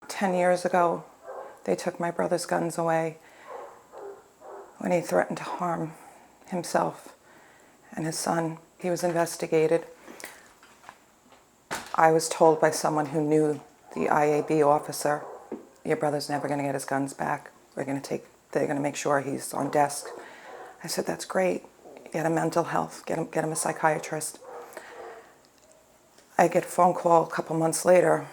10 years ago, they took my brother's guns away when he threatened to harm himself and his son. He was investigated. I was told by someone who knew the IAB officer, your brother's never going to get his guns back. They're going to make sure he's on desk. I said, that's great. Get him mental health, get him a psychiatrist. I get a phone call a couple months later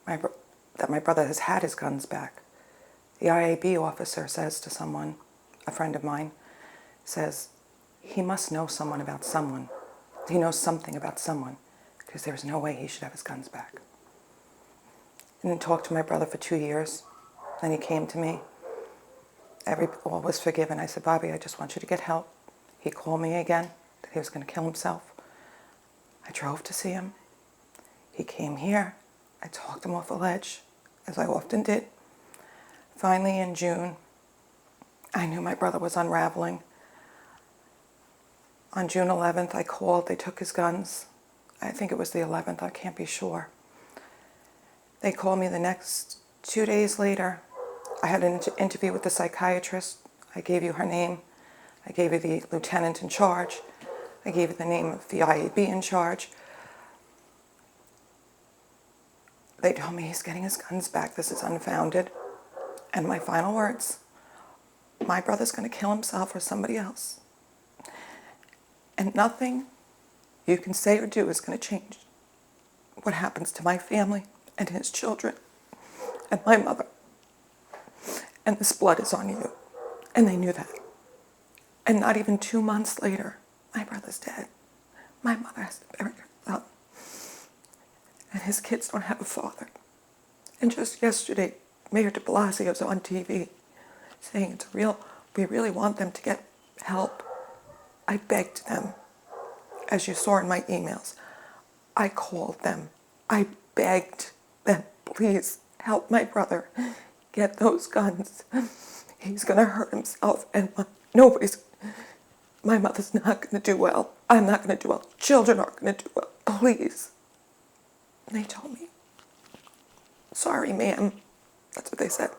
that my brother has had his guns back. The IAB officer says to someone, a friend of mine, says, he must know someone about someone. He knows something about someone, because there's no way he should have his guns back. And then talked to my brother for 2 years. Then he came to me. All was forgiven. I said, Bobby, I just want you to get help. He called me again that he was going to kill himself. I drove to see him. He came here. I talked him off a ledge, as I often did. Finally, in June, I knew my brother was unraveling. On June 11th, I called. They took his guns. I think it was the 11th. I can't be sure. They called me the next 2 days later. I had an interview with the psychiatrist. I gave you her name. I gave you the lieutenant in charge. I gave you the name of the IAB in charge. They told me he's getting his guns back. This is unfounded. And my final words, my brother's going to kill himself or somebody else. And nothing you can say or do is going to change what happens to my family and his children and my mother. And this blood is on you. And they knew that. And not even 2 months later, my brother's dead. My mother has to bury her son. And his kids don't have a father. And just yesterday, Mayor de Blasio was on TV saying we really want them to get help. I begged them, as you saw in my emails. I called them. I begged them, please help my brother get those guns. He's going to hurt himself, and my mother's not going to do well. I'm not going to do well. Children aren't going to do well. Please. And they told me, sorry, ma'am. That's what they said.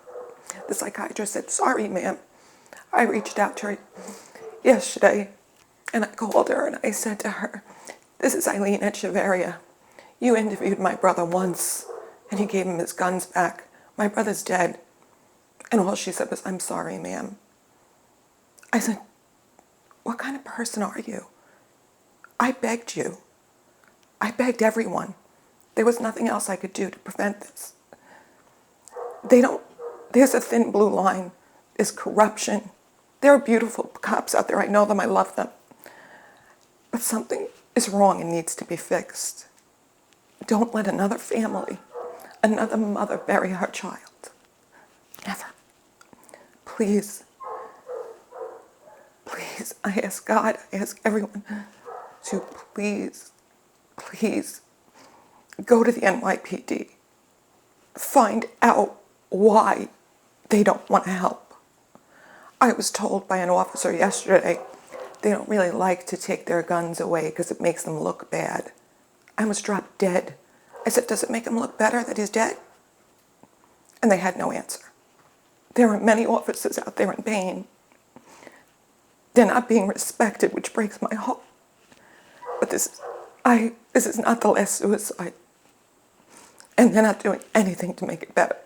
The psychiatrist said, sorry, ma'am. I reached out to her yesterday, and I called her, and I said to her, this is Eileen Echeverria. You interviewed my brother once, and you gave him his guns back. My brother's dead. And all she said was, I'm sorry, ma'am. I said, what kind of person are you? I begged you. I begged everyone. There was nothing else I could do to prevent this. There's a thin blue line. There's corruption. There are beautiful cops out there. I know them. I love them. But something is wrong and needs to be fixed. Don't let another family, another mother bury her child. Never. Please, please, I ask God, I ask everyone to please, please go to the NYPD. Find out why they don't want to help. I was told by an officer yesterday they don't really like to take their guns away because it makes them look bad. I almost dropped dead. I said, does it make him look better that he's dead? And they had no answer. There are many officers out there in pain. They're not being respected, which breaks my heart. But this is not the last suicide. And they're not doing anything to make it better.